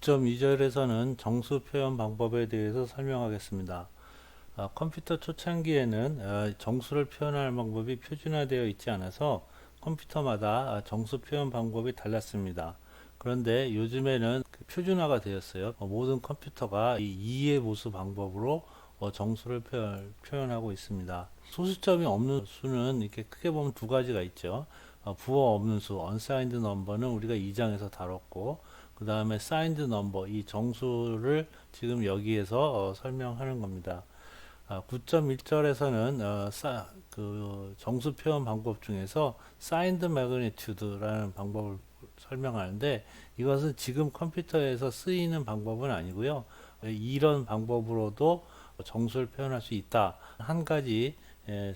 9.2절에서는 정수 표현 방법에 대해서 설명하겠습니다. 컴퓨터 초창기에는 정수를 표현하는 방법이 표준화되어 있지 않아서 컴퓨터마다 정수 표현 방법이 달랐습니다. 그런데 요즘에는 표준화가 되었어요. 모든 컴퓨터가 이 이해 보수 방법으로 정수를 표현하고 있습니다. 소수점이 없는 수는 이렇게 크게 보면 두 가지가 있죠. 부호 없는 수, unsigned number는 우리가 2장에서 다뤘고, 그 다음에 signed number, 이 정수를 지금 여기에서 설명하는 겁니다. 9.1절에서는 그 정수 표현 방법 중에서 signed magnitude라는 방법을 설명하는데, 이것은 지금 컴퓨터에서 쓰이는 방법은 아니고요. 이런 방법으로도 정수를 표현할 수 있다. 한 가지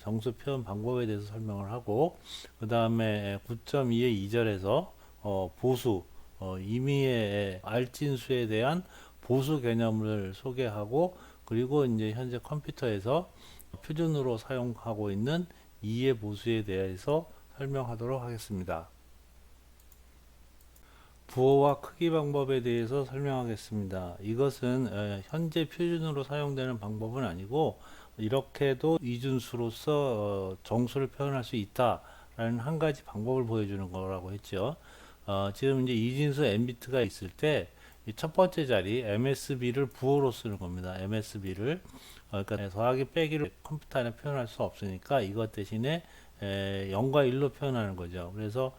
정수 표현 방법에 대해서 설명을 하고, 그 다음에 9.2의 2절에서 보수, 임의의 알진수에 대한 보수 개념을 소개하고, 그리고 이제 현재 컴퓨터에서 표준으로 사용하고 있는 이해 보수에 대해서 설명하도록 하겠습니다. 부호와 크기 방법에 대해서 설명하겠습니다. 이것은 현재 표준으로 사용되는 방법은 아니고, 이렇게도 이준수로서 정수를 표현할 수 있다라는 한 가지 방법을 보여주는 거라고 했죠. 지금 이제 이진수 n비트가 있을 때 첫 번째 자리 MSB를 부호로 쓰는 겁니다. MSB를 그러니까 더하기 빼기를 컴퓨터 안에 표현할 수 없으니까 이것 대신에 0과 1로 표현하는 거죠. 그래서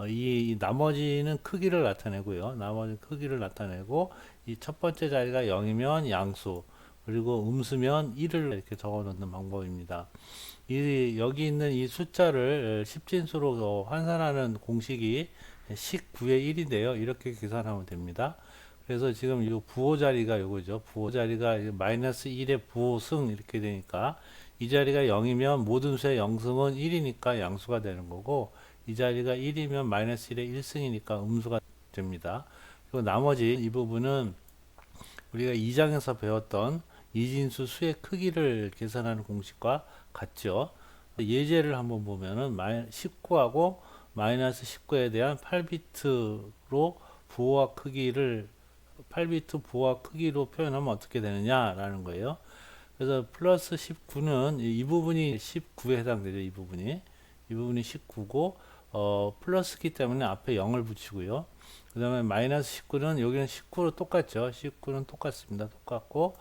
이 나머지는 크기를 나타내고요. 나머지 크기를 나타내고 이 첫 번째 자리가 0이면 양수, 그리고 음수면 1을 이렇게 적어 놓는 방법입니다. 여기 있는 이 숫자를 십진수로 환산하는 공식이 19의 1인데요. 이렇게 계산하면 됩니다. 그래서 지금 이 부호 자리가 이거죠. 부호 자리가 마이너스 1의 부호승 이렇게 되니까, 이 자리가 0이면 모든 수의 0승은 1이니까 양수가 되는 거고, 이 자리가 1이면 마이너스 1의 1승이니까 음수가 됩니다. 그리고 나머지 이 부분은 우리가 2장에서 배웠던 이진수 수의 크기를 계산하는 공식과 같죠. 예제를 한번 보면은 19하고 마이너스 19에 대한 8비트로 부호와 크기를 8비트 부호와 크기로 표현하면 어떻게 되느냐라는 거예요. 그래서 플러스 19는 이 부분이 19에 해당되죠. 이 부분이 19고 플러스기 때문에 앞에 0을 붙이고요. 그 다음에 마이너스 19는 여기는 19로 똑같죠. 19는 똑같습니다. 똑같고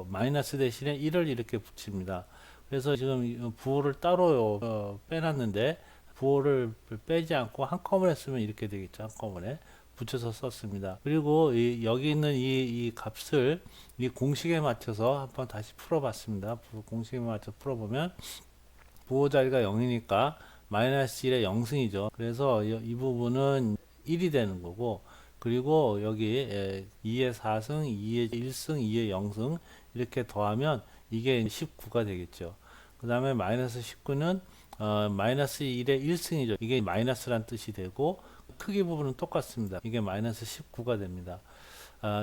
마이너스 대신에 1을 이렇게 붙입니다. 그래서 지금 부호를 따로 빼놨는데, 부호를 빼지 않고 한꺼번에 쓰면 이렇게 되겠죠. 한꺼번에 붙여서 썼습니다. 그리고 여기 있는 이 값을 이 공식에 맞춰서 한번 다시 풀어봤습니다. 공식에 맞춰서 풀어보면 부호 자리가 0이니까 마이너스 1의 0승이죠. 그래서 이 부분은 1이 되는 거고, 그리고 여기 2의 4승, 2의 1승, 2의 0승 이렇게 더하면 이게 19가 되겠죠. 그 다음에 마이너스 19는 마이너스 1의 1승이죠. 이게 마이너스란 뜻이 되고, 크기 부분은 똑같습니다. 이게 마이너스 19가 됩니다.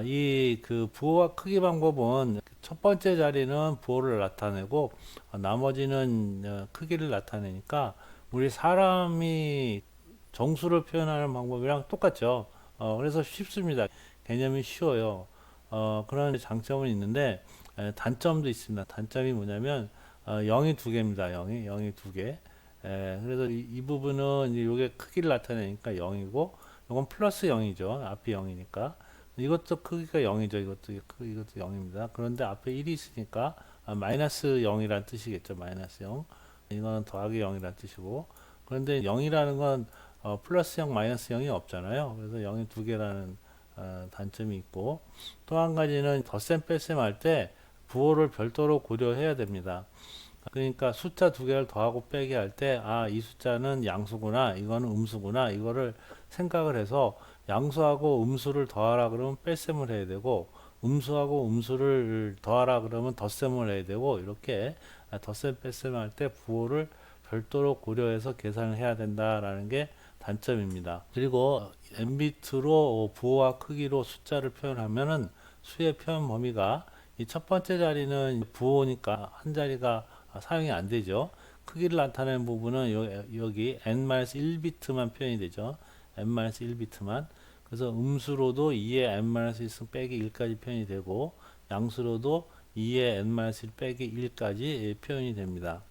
이 그 부호와 크기 방법은 첫 번째 자리는 부호를 나타내고 나머지는 크기를 나타내니까, 우리 사람이 정수를 표현하는 방법이랑 똑같죠. 그래서 쉽습니다. 개념이 쉬워요. 그런 장점은 있는데 단점도 있습니다. 단점이 뭐냐면 0이 두 개입니다. 0이 두 개. 그래서 이 부분은 이게 크기를 나타내니까 0이고, 이건 플러스 0이죠. 앞이 0이니까. 이것도 크기가 0이죠. 이것도 0입니다. 그런데 앞에 1이 있으니까 마이너스 0이란 뜻이겠죠. 마이너스 0. 이거는 더하기 0이란 뜻이고, 그런데 0이라는 건 플러스 0, 마이너스 0이 없잖아요. 그래서 0이 두 개라는 단점이 있고, 또 한 가지는 덧셈 뺄셈 할 때 부호를 별도로 고려해야 됩니다. 그러니까 숫자 두 개를 더하고 빼기 할 때, 이 숫자는 양수구나, 이거는 음수구나, 이거를 생각을 해서 양수하고 음수를 더하라 그러면 뺄셈을 해야 되고, 음수하고 음수를 더하라 그러면 덧셈을 해야 되고, 이렇게 덧셈 뺄셈 할 때 부호를 별도로 고려해서 계산을 해야 된다라는 게 단점입니다. 그리고 n비트로 부호와 크기로 숫자를 표현하면은 수의 표현 범위가 이 첫 번째 자리는 부호니까 한 자리가 사용이 안 되죠. 크기를 나타내는 부분은 여기 n-1비트만 표현이 되죠. n-1비트만. 그래서 음수로도 2의 n-1승 빼기 1까지 표현이 되고 양수로도 2의 n-1 빼기 1까지 표현이 됩니다.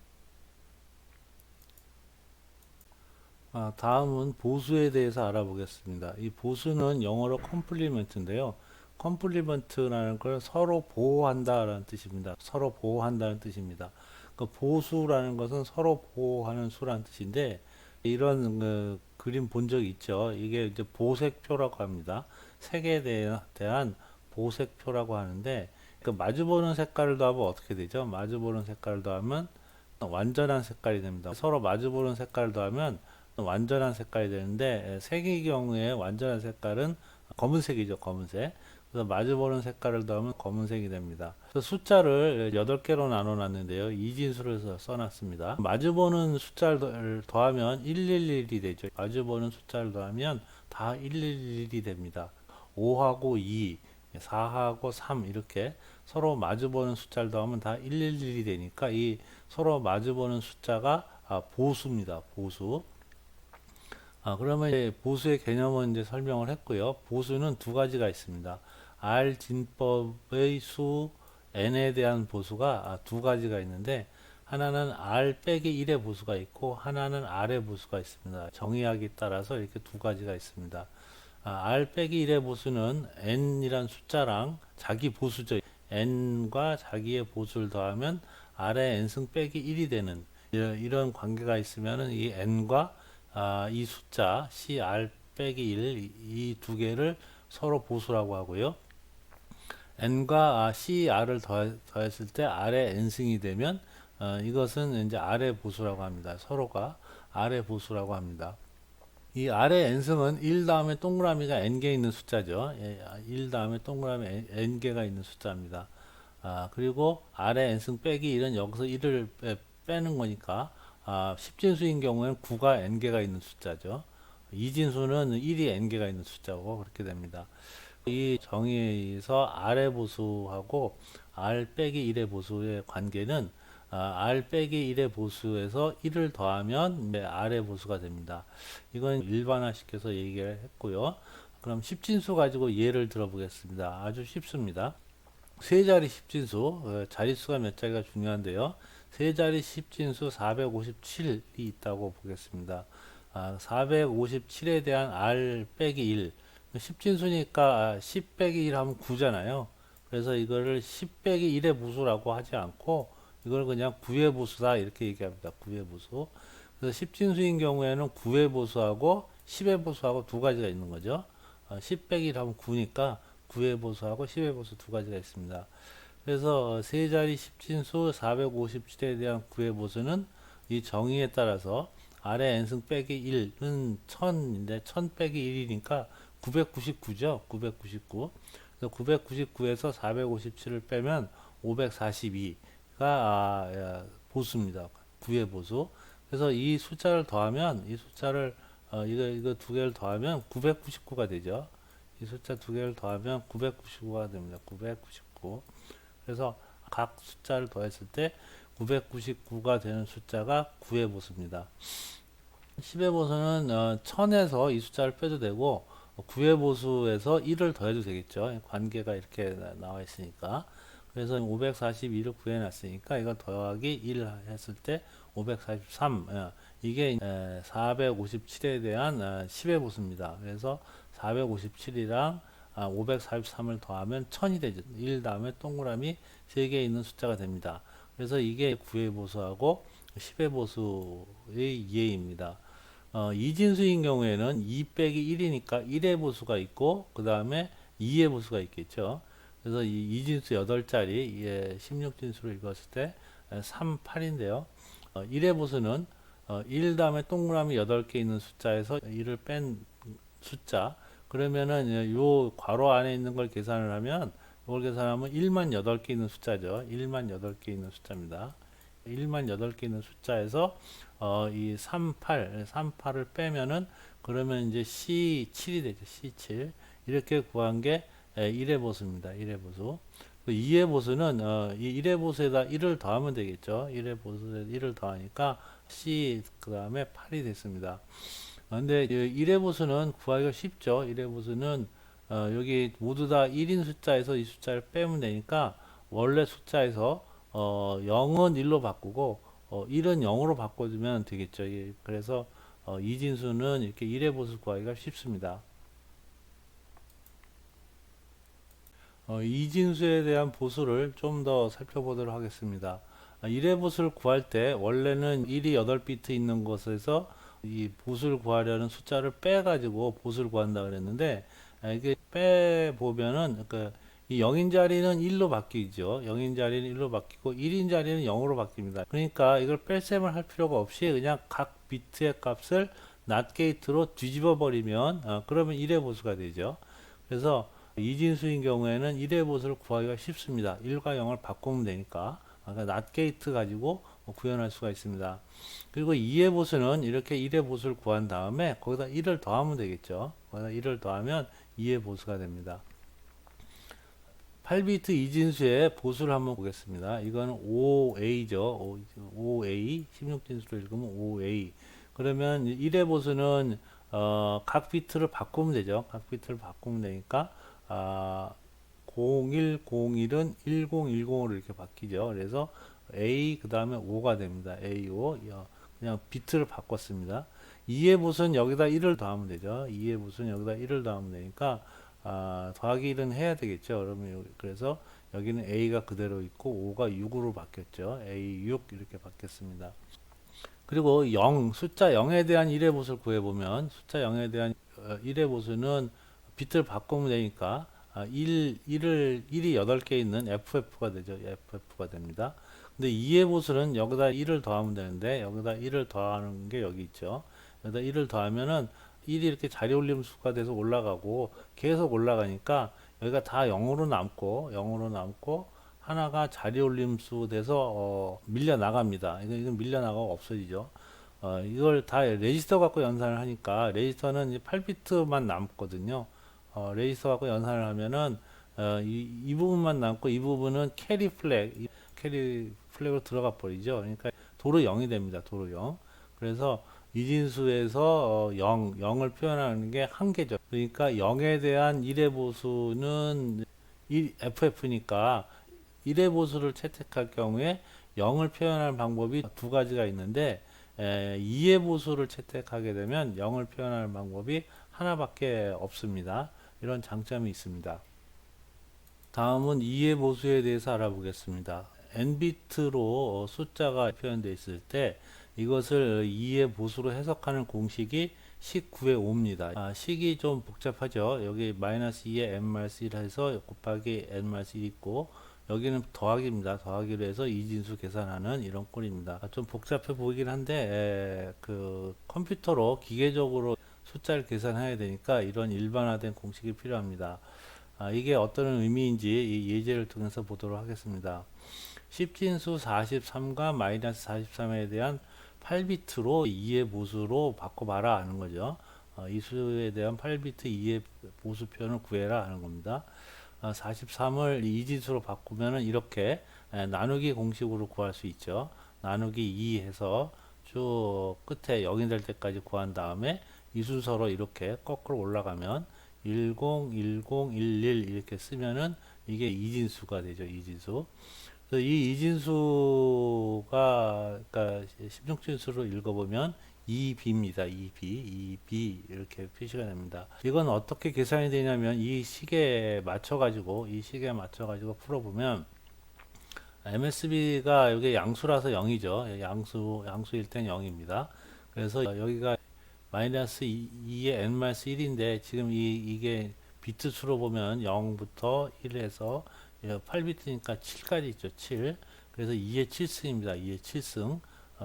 다음은 보수에 대해서 알아보겠습니다. 이 보수는 영어로 컴플리먼트인데요. 컴플리먼트라는 걸 서로 보호한다라는 뜻입니다. 서로 보호한다는 뜻입니다. 그 보수라는 것은 서로 보호하는 수라는 뜻인데 이런 그림 본 적 있죠? 이게 이제 보색표라고 합니다. 색에 대한 보색표라고 하는데 그 마주보는 색깔을 더하면 어떻게 되죠? 마주보는 색깔을 더하면 완전한 색깔이 됩니다. 서로 마주보는 색깔을 더하면 완전한 색깔이 되는데 색의 경우에 완전한 색깔은 검은색이죠. 검은색. 그래서 마주보는 색깔을 더하면 검은색이 됩니다. 그래서 숫자를 8개로 나눠 놨는데요. 이진수를 써놨습니다. 마주보는 숫자를 더하면 111이 되죠. 마주보는 숫자를 더하면 다 111이 됩니다. 5하고 2, 4하고 3 이렇게 서로 마주보는 숫자를 더하면 다 111이 되니까 이 서로 마주보는 숫자가 보수입니다. 보수. 그러면 이제 보수의 개념은 이제 설명을 했고요. 보수는 두 가지가 있습니다. R 진법의 수 n에 대한 보수가 두 가지가 있는데 하나는 R 빼기 1의 보수가 있고 하나는 R의 보수가 있습니다. 정의하기에 따라서 이렇게 두 가지가 있습니다. R 빼기 1의 보수는 n이란 숫자랑 자기 보수죠. n과 자기의 보수를 더하면 R의 n승 빼기 1이 되는 이런 관계가 있으면 이 n과 이 숫자 CR 빼기 1 이 두 개를 서로 보수라고 하고요. n과 CR을 더했을 때 R의 n승이 되면 이것은 이제 R의 보수라고 합니다. 서로가 R의 보수라고 합니다. 이 R의 n승은 1 다음에 동그라미가 n개 있는 숫자죠. 1 다음에 동그라미 n개가 있는 숫자입니다. 그리고 R의 n승 빼기 1은 여기서 1을 빼는 거니까 10진수인 경우에는 9가 n개가 있는 숫자죠. 2진수는 1이 n개가 있는 숫자고 그렇게 됩니다. 이 정의에서 R의 보수하고 R 빼기 1의 보수의 관계는 R 빼기 1의 보수에서 1을 더하면 R의 보수가 됩니다. 이건 일반화시켜서 얘기를 했고요. 그럼 10진수 가지고 예를 들어보겠습니다. 아주 쉽습니다. 세 자리 10진수, 자릿수가 몇 자리가 중요한데요. 세 자리 10진수 457이 있다고 보겠습니다. 457에 대한 R 빼기 1. 10진수니까 10 빼기 1 하면 9잖아요. 그래서 이거를 10 빼기 1의 보수라고 하지 않고 이걸 그냥 9의 보수다 이렇게 얘기합니다. 9의 보수. 그래서 10진수인 경우에는 9의 보수하고 10의 보수하고 두 가지가 있는 거죠. 10 빼기 1 하면 9니까 9의 보수하고 10의 보수 두 가지가 있습니다. 그래서 세 자리 10진수 457에 대한 9의 보수는 이 정의에 따라서 R의 n승 빼기 1은 1000인데 1000 빼기 1이니까 999죠. 999. 그래서 999에서 457을 빼면 542가 보수입니다. 9의 보수. 그래서 이 숫자를 더하면 이 숫자를 이거 두 개를 더하면 999가 되죠. 이 숫자 두 개를 더하면 999가 됩니다. 999. 그래서 각 숫자를 더했을 때 999가 되는 숫자가 9의 보수입니다. 10의 보수는 1000에서 이 숫자를 빼도 되고 9의 보수에서 1을 더해도 되겠죠. 관계가 이렇게 나와 있으니까. 그래서 542를 구해놨으니까 이거 더하기 1 했을 때 543. 이게 457에 대한 10의 보수입니다. 그래서 457이랑 543을 더하면 1000이 되죠. 1 다음에 동그라미 3개 있는 숫자가 됩니다. 그래서 이게 9의 보수하고 10의 보수의 예입니다. 이진수인 경우에는 2 빼기 1이니까 1의 보수가 있고 그 다음에 2의 보수가 있겠죠. 그래서 이 이진수 8자리 16진수를 읽었을 때 3, 8인데요. 1의 보수는 1 다음에 동그라미 8개 있는 숫자에서 1을 뺀 숫자. 그러면은 요 괄호 안에 있는 걸 계산을 하면 이걸 계산하면 1만 8개 있는 숫자죠. 1만 8개 있는 숫자입니다. 1만 8개 있는 숫자에서 이 38을 빼면은 그러면 이제 C7이 되죠. C7. 이렇게 구한 게 1의 보수입니다. 1의 보수. 2의 보수는 이 1의 보수에다 1을 더하면 되겠죠. 1의 보수에 1을 더하니까 C 그 다음에 8이 됐습니다. 근데 1의 보수는 구하기가 쉽죠. 1의 보수는 여기 모두 다 1인 숫자에서 이 숫자를 빼면 되니까 원래 숫자에서 0은 1로 바꾸고 1은 0으로 바꿔주면 되겠죠. 그래서 이진수는 이렇게 1의 보수 구하기가 쉽습니다. 이진수에 대한 보수를 좀 더 살펴보도록 하겠습니다. 1의 보수를 구할 때 원래는 1이 8비트 있는 곳에서 이 보수를 구하려는 숫자를 빼가지고 보수를 구한다 그랬는데 이게 빼보면은 이 0인 자리는 1로 바뀌죠. 0인 자리는 1로 바뀌고 1인 자리는 0으로 바뀝니다. 그러니까 이걸 뺄셈을 할 필요가 없이 그냥 각 비트의 값을 낫 게이트로 뒤집어 버리면 그러면 1의 보수가 되죠. 그래서 이진수인 경우에는 1의 보수를 구하기가 쉽습니다. 1과 0을 바꾸면 되니까. 그러니까 낫 게이트 가지고 구현할 수가 있습니다. 그리고 2의 보수는 이렇게 1의 보수를 구한 다음에 거기다 1을 더하면 되겠죠. 거기다 1을 더하면 2의 보수가 됩니다. 8비트 이진수의 보수를 한번 보겠습니다. 이거는 5A죠. 5A, 16진수로 읽으면 5A. 그러면 1의 보수는 각 비트를 바꾸면 되죠. 각 비트를 바꾸면 되니까 0101은 1010으로 이렇게 바뀌죠. 그래서 A 그 다음에 5가 됩니다. A5 그냥 비트를 바꿨습니다. 2의 보수는 여기다 1을 더하면 되죠. 2의 보수는 여기다 1을 더하면 되니까 더하기 1은 해야 되겠죠. 그러면 그래서 여기는 A가 그대로 있고 5가 6으로 바뀌었죠. A6 이렇게 바뀌었습니다. 그리고 0, 숫자 0에 대한 1의 보수를 구해보면 숫자 0에 대한 1의 보수는 비트를 바꾸면 되니까 1이 8개 있는 FF가 되죠. FF가 됩니다. 근데 2의 보수는 여기다 1을 더하면 되는데 여기다 1을 더하는 게 여기 있죠. 여기다 1을 더하면은 1이 이렇게 자리 올림 수가 돼서 올라가고 계속 올라가니까 여기가 다 0으로 남고 하나가 자리 올림수 돼서 밀려 나갑니다. 이건 밀려 나가고 없어지죠. 이걸 다 레지스터 갖고 연산을 하니까 레지스터는 이제 8비트만 남거든요. 레지스터 갖고 연산을 하면은 이 부분만 남고 이 부분은 캐리 플렉으로 들어가 버리죠. 그러니까 도로 0이 됩니다. 도로 0. 그래서 이진수에서 0을 표현하는 게 한계죠. 그러니까 0에 대한 1의 보수는 FF니까 1의 보수를 채택할 경우에 0을 표현할 방법이 두 가지가 있는데 2의 보수를 채택하게 되면 0을 표현할 방법이 하나밖에 없습니다. 이런 장점이 있습니다. 다음은 2의 보수에 대해서 알아보겠습니다. n비트로 숫자가 표현되어 있을 때 이것을 2의 보수로 해석하는 공식이 식 9의 5입니다. 식이 좀 복잡하죠. 여기 마이너스 2에 n-1 해서 곱하기 n-1 있고 여기는 더하기입니다. 더하기로 해서 이진수 계산하는 이런 꼴입니다. 좀 복잡해 보이긴 한데 그 컴퓨터로 기계적으로 숫자를 계산해야 되니까 이런 일반화된 공식이 필요합니다. 이게 어떤 의미인지 이 예제를 통해서 보도록 하겠습니다. 10진수 43과 마이너스 43에 대한 8비트로 2의 보수로 바꿔봐라 하는 거죠. 이 수에 대한 8비트 2의 보수 표현을 구해라 하는 겁니다. 43을 이진수로 바꾸면 이렇게 나누기 공식으로 구할 수 있죠. 나누기 2 해서 쭉 끝에 0이 될 때까지 구한 다음에 이 순서로 이렇게 거꾸로 올라가면 10, 10, 11 이렇게 쓰면은 이게 이진수가 되죠. 이진수. 그래서 이 이진수가 그러니까 16진수로 읽어보면 2b입니다. 2b 이렇게 표시가 됩니다. 이건 어떻게 계산이 되냐면 이 식에 맞춰가지고 풀어보면 MSB가 여기 양수라서 0이죠. 양수일 땐 0입니다. 그래서 여기가 마이너스 2의 n-1인데 지금 이게 비트 수로 보면 0부터 1에서 8비트니까 7까지 있죠. 7. 그래서 2의 7승입니다. 2의 7승.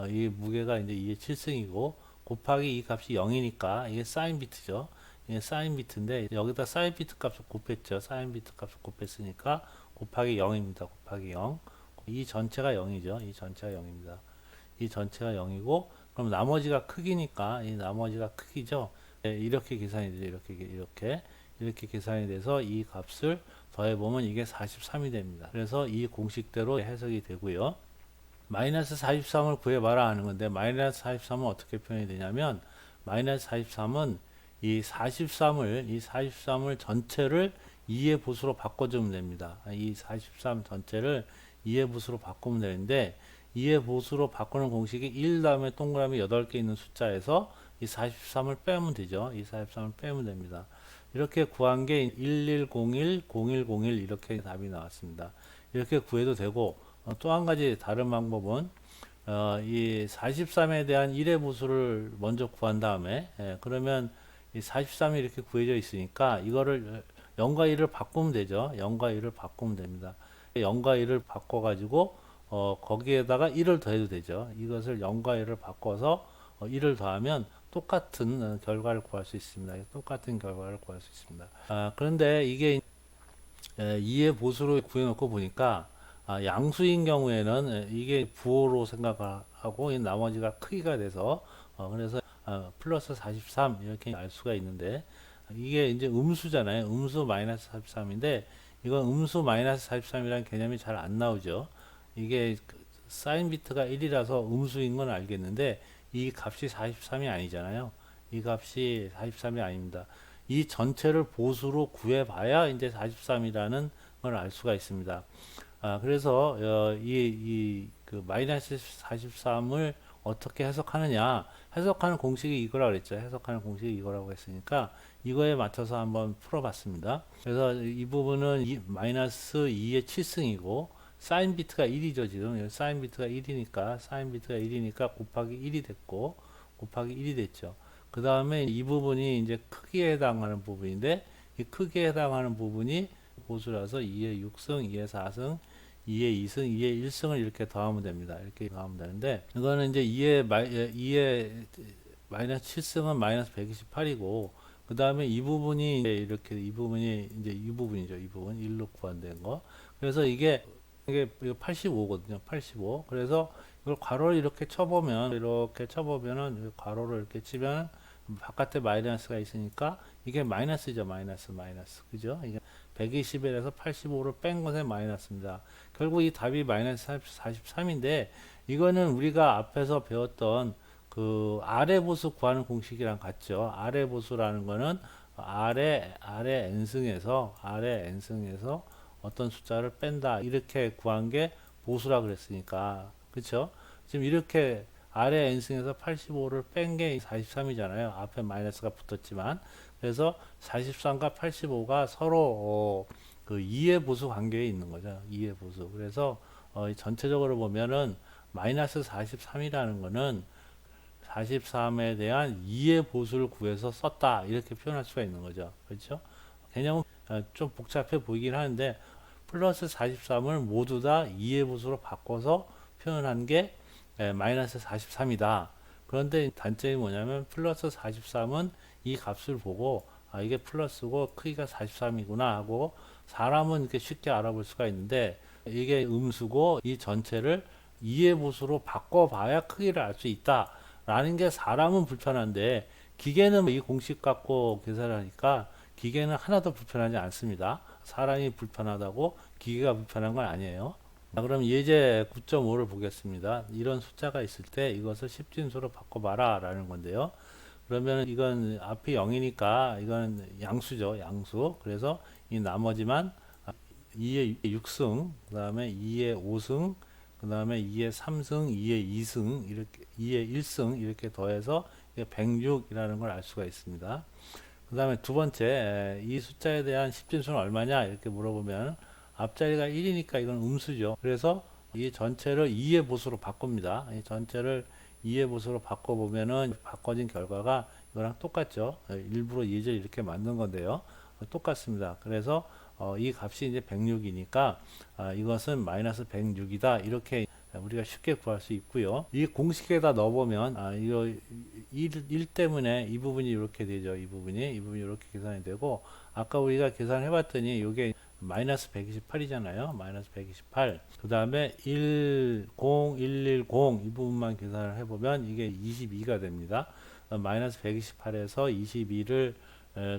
이 무게가 이제 2의 7승이고 곱하기 이 값이 0이니까 이게 사인 비트죠. 이게 사인 비트인데 여기다 사인 비트 값을 곱했죠. 사인 비트 값을 곱했으니까 곱하기 0입니다. 곱하기 0. 이 전체가 0이죠. 이 전체가 0입니다. 이 전체가 0이고 그럼 나머지가 크기니까 이 나머지가 크기죠. 이렇게 계산이 되죠. 이렇게 계산이 돼서 이 값을 더해보면 이게 43이 됩니다. 그래서 이 공식대로 해석이 되고요. 마이너스 43을 구해봐라 하는 건데 마이너스 43은 어떻게 표현이 되냐면 마이너스 43은 이 43을 전체를 2의 보수로 바꿔주면 됩니다. 이 43 전체를 2의 보수로 바꾸면 되는데 2의 보수로 바꾸는 공식이 1 다음에 동그라미 8개 있는 숫자에서 이 43을 빼면 되죠. 이 43을 빼면 됩니다. 이렇게 구한 게 1101, 0101 이렇게 답이 나왔습니다. 이렇게 구해도 되고 또 한 가지 다른 방법은 이 43에 대한 1의 보수를 먼저 구한 다음에 그러면 이 43이 이렇게 구해져 있으니까 이거를 0과 1을 바꾸면 되죠. 0과 1을 바꾸면 됩니다. 0과 1을 바꿔 가지고 거기에다가 1을 더해도 되죠. 이것을 0과 1을 바꿔서 1을 더하면 똑같은 결과를 구할 수 있습니다. 똑같은 결과를 구할 수 있습니다. 그런데 이게 2의 보수로 구해놓고 보니까 양수인 경우에는 이게 부호로 생각하고 나머지가 크기가 돼서 그래서 플러스 43 이렇게 알 수가 있는데 이게 이제 음수잖아요. 음수 마이너스 43인데 이건 음수 마이너스 43이라는 개념이 잘 안 나오죠. 이게 사인 비트가 1이라서 음수인 건 알겠는데 이 값이 43이 아니잖아요. 이 값이 43이 아닙니다. 이 전체를 보수로 구해봐야 이제 43이라는 걸 알 수가 있습니다. 그래서 그 마이너스 43을 어떻게 해석하느냐, 해석하는 공식이 이거라 그랬죠. 해석하는 공식이 이거라고 했으니까 이거에 맞춰서 한번 풀어봤습니다. 그래서 이 부분은 마이너스 2의 7승이고 사인 비트가 1이죠. 지금 사인 비트가 1이니까 곱하기 1이 됐고 곱하기 1이 됐죠. 그 다음에 이 부분이 이제 크기에 해당하는 부분인데 이 크기에 해당하는 부분이 보수라서 2의 6승, 2의 4승, 2의 2승, 2의 1승을 이렇게 더하면 됩니다. 이렇게 더하면 되는데 이거는 이제 2의 마이너스 7승은 마이너스 128이고 그 다음에 이 부분이 이렇게 이 부분이죠. 이 부분 1로 구한된 거. 그래서 이게 85거든요. 85. 그래서 이걸 괄호를 이렇게 쳐보면은 괄호를 이렇게 치면 바깥에 마이너스가 있으니까 이게 마이너스죠. 마이너스. 그죠? 이게 121에서 85를 뺀 것의 마이너스입니다. 결국 이 답이 마이너스 43인데 이거는 우리가 앞에서 배웠던 그 아래 보수 구하는 공식이랑 같죠. 아래 보수라는 거는 아래 n승에서 어떤 숫자를 뺀다 이렇게 구한 게 보수라 그랬으니까 그렇죠? 지금 이렇게 아래 n승에서 85를 뺀 게 43이잖아요. 앞에 마이너스가 붙었지만 그래서 43과 85가 서로 그 2의 보수 관계에 있는 거죠. 2의 보수. 그래서 전체적으로 보면은 마이너스 43이라는 거는 43에 대한 2의 보수를 구해서 썼다 이렇게 표현할 수가 있는 거죠. 그렇죠? 개념은 좀 복잡해 보이긴 하는데 플러스 43을 모두 다 2의 보수로 바꿔서 표현한 게 마이너스 43이다. 그런데 단점이 뭐냐면 플러스 43은 이 값을 보고 이게 플러스고 크기가 43이구나 하고 사람은 이렇게 쉽게 알아볼 수가 있는데 이게 음수고 이 전체를 2의 보수로 바꿔봐야 크기를 알 수 있다. 라는 게 사람은 불편한데 기계는 이 공식 갖고 계산을 하니까 기계는 하나도 불편하지 않습니다. 사람이 불편하다고 기계가 불편한 건 아니에요. 자, 그럼 예제 9.5를 보겠습니다. 이런 숫자가 있을 때 이것을 10진수로 바꿔봐라 라는 건데요. 그러면 이건 앞이 0이니까 이건 양수죠. 양수. 그래서 이 나머지만 2의 6승, 그 다음에 2의 5승, 그 다음에 2의 3승, 2의 2승, 이렇게 2의 1승 이렇게 더해서 106이라는 걸 알 수가 있습니다. 그 다음에 두 번째, 이 숫자에 대한 10진수는 얼마냐 이렇게 물어보면 앞자리가 1이니까 이건 음수죠. 그래서 이 전체를 2의 보수로 바꿉니다. 이 전체를 2의 보수로 바꿔보면은 바꿔진 결과가 이거랑 똑같죠. 일부러 예제를 이렇게 만든 건데요. 똑같습니다. 그래서 이 값이 이제 106이니까 이것은 마이너스 106이다. 이렇게 우리가 쉽게 구할 수 있고요. 이 공식에다 넣어보면 이거 1 때문에 이 부분이 이렇게 되죠. 이 부분이 이렇게 계산이 되고 아까 우리가 계산해 봤더니 이게 마이너스 128이잖아요. 마이너스 128. 그 다음에 1, 0, 110 이 부분만 계산을 해보면 이게 22가 됩니다. 마이너스 128에서 22를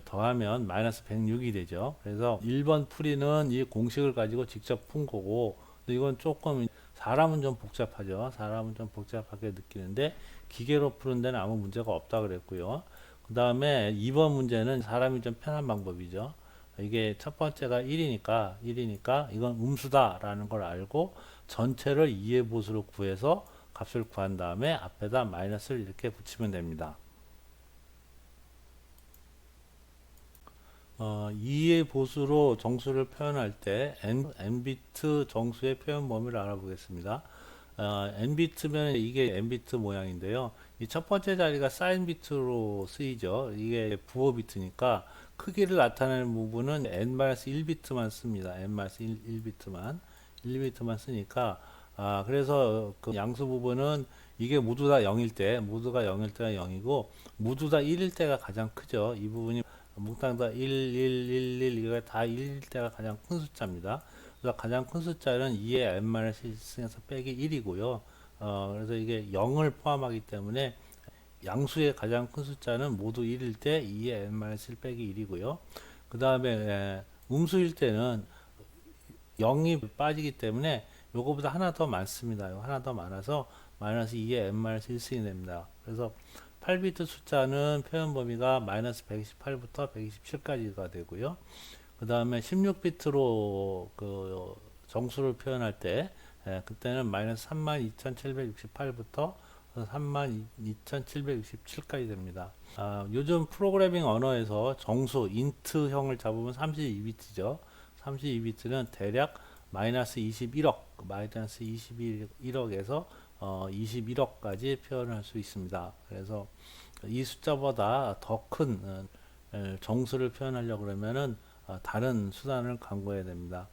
더하면 마이너스 106이 되죠. 그래서 1번 풀이는 이 공식을 가지고 직접 푼 거고 이건 조금 사람은 좀 복잡하죠. 사람은 좀 복잡하게 느끼는데 기계로 푸는 데는 아무 문제가 없다 그랬고요. 그 다음에 2번 문제는 사람이 좀 편한 방법이죠. 이게 첫 번째가 1이니까 이건 음수다라는 걸 알고 전체를 2의 보수로 구해서 값을 구한 다음에 앞에다 마이너스를 이렇게 붙이면 됩니다. 2의 보수로 정수를 표현할 때 n비트 정수의 표현 범위를 알아보겠습니다. n비트면 이게 n비트 모양인데요. 이 첫 번째 자리가 사인 비트로 쓰이죠. 이게 부호 비트니까 크기를 나타내는 부분은 n-1비트만 씁니다. n-1비트만 1비트만 쓰니까 그래서 그 양수 부분은 이게 모두 다 0일 때, 모두가 0일 때가 0이고 모두 다 1일 때가 가장 크죠. 이 부분이 몽땅 다 1, 1, 1, 1, 이거 다 1일 때가 가장 큰 숫자입니다. 그래서 가장 큰 숫자는 2의 n-1승에서 빼기 1이고요. 그래서 이게 0을 포함하기 때문에 양수의 가장 큰 숫자는 모두 1일 때 2의 n-1 빼기 1이고요. 그 다음에 음수일 때는 0이 빠지기 때문에 요거보다 하나 더 많습니다. 하나 더 많아서 마이너스 2의 n-1승이 됩니다. 그래서 8비트 숫자는 표현 범위가 마이너스 128부터 127까지가 되고요. 그 다음에 16비트로 그 정수를 표현할 때 그때는 마이너스 32,768부터 32,767까지 됩니다. 요즘 프로그래밍 언어에서 정수 인트형을 잡으면 32비트죠. 32비트는 대략 마이너스 21억에서 21억까지 표현할 수 있습니다. 그래서 이 숫자보다 더 큰 정수를 표현하려고 그러면은 다른 수단을 강구해야 됩니다.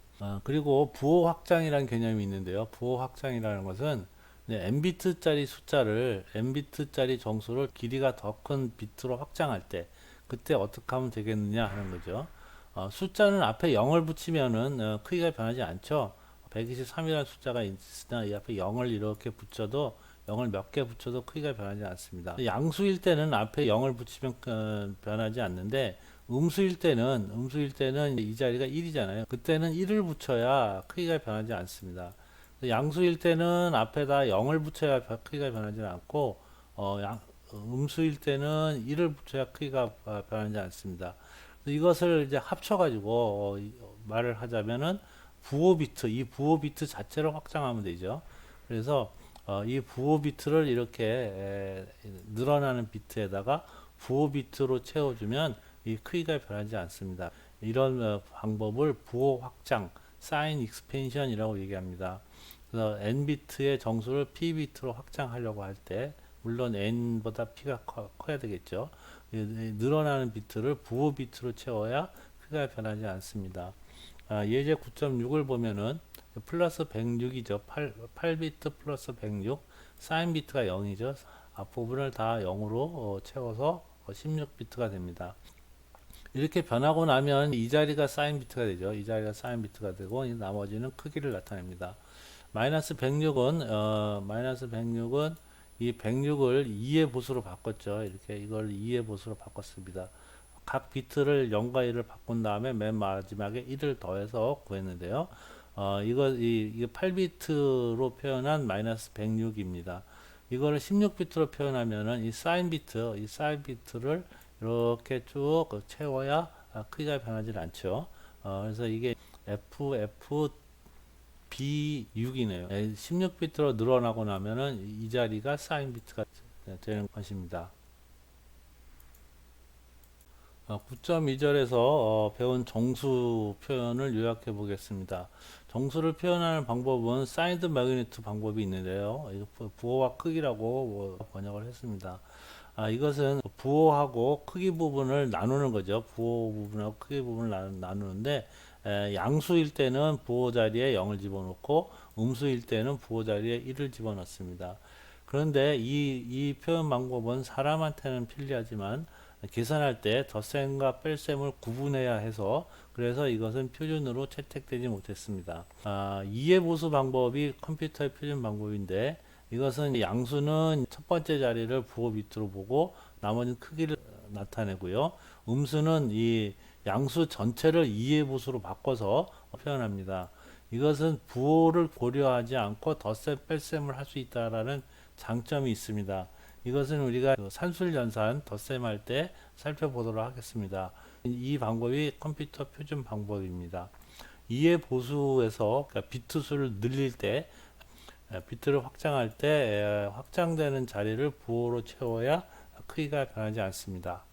그리고 부호 확장이라는 개념이 있는데요. 부호 확장이라는 것은 n비트짜리 숫자를 n비트짜리 정수를 길이가 더 큰 비트로 확장할 때 그때 어떻게 하면 되겠느냐 하는 거죠. 숫자는 앞에 0을 붙이면은 크기가 변하지 않죠. 123이라는 숫자가 있으나 이 앞에 0을 이렇게 붙여도 0을 몇 개 붙여도 크기가 변하지 않습니다. 양수일 때는 앞에 0을 붙이면 변하지 않는데 음수일 때는 이 자리가 1이잖아요. 그때는 1을 붙여야 크기가 변하지 않습니다. 양수일 때는 앞에다 0을 붙여야 크기가 변하지 않고 음수일 때는 1을 붙여야 크기가 변하지 않습니다. 이것을 이제 합쳐가지고 말을 하자면은 이 부호 비트 자체를 확장하면 되죠. 그래서 이 부호 비트를 이렇게 늘어나는 비트에다가 부호 비트로 채워주면 이 크기가 변하지 않습니다. 이런 방법을 부호 확장, 사인 익스펜션이라고 얘기합니다. 그래서 n비트의 정수를 p비트로 확장하려고 할 때 물론 n보다 p가 커야 되겠죠. 늘어나는 비트를 부호 비트로 채워야 크기가 변하지 않습니다. 예제 9.6을 보면은 플러스 106이죠. 8비트 플러스 106 사인 비트가 0이죠. 앞부분을 다 0으로 채워서 16비트가 됩니다. 이렇게 변하고 나면 이 자리가 사인 비트가 되죠. 이 자리가 사인 비트가 되고 나머지는 크기를 나타냅니다. 마이너스 106은 이 106을 2의 보수로 바꿨죠. 이렇게 이걸 2의 보수로 바꿨습니다. 각 비트를 0과 1을 바꾼 다음에 맨 마지막에 1을 더해서 구했는데요. 이게 8비트로 표현한 마이너스 106입니다. 이거를 16비트로 표현하면은 이 사인 비트를 이렇게 쭉 채워야 크기가 변하지 않죠. 그래서 이게 FB6이네요. 16비트로 늘어나고 나면은 이 자리가 사인 비트가 되는 것입니다. 9.2절에서 배운 정수 표현을 요약해 보겠습니다. 정수를 표현하는 방법은 사이드 매그니트 방법이 있는데요. 부호와 크기라고 번역을 했습니다. 이것은 부호하고 크기 부분을 나누는 거죠. 부호 부분하고 크기 부분을 나누는데 양수일 때는 부호 자리에 0을 집어넣고 음수일 때는 부호 자리에 1을 집어넣습니다. 그런데 이 표현 방법은 사람한테는 편리하지만 계산할 때 덧셈과 뺄셈을 구분해야 해서 그래서 이것은 표준으로 채택되지 못했습니다. 2의 보수 방법이 컴퓨터의 표준 방법인데 이것은 양수는 첫 번째 자리를 부호 비트로 보고 나머지는 크기를 나타내고요. 음수는 이 양수 전체를 2의 보수로 바꿔서 표현합니다. 이것은 부호를 고려하지 않고 덧셈 뺄셈을 할 수 있다라는 장점이 있습니다. 이것은 우리가 그 산술연산 덧셈할 때 살펴보도록 하겠습니다. 이 방법이 컴퓨터 표준 방법입니다. 이해 보수에서 그러니까 비트 수를 늘릴 때 비트를 확장할 때 확장되는 자리를 부호로 채워야 크기가 변하지 않습니다.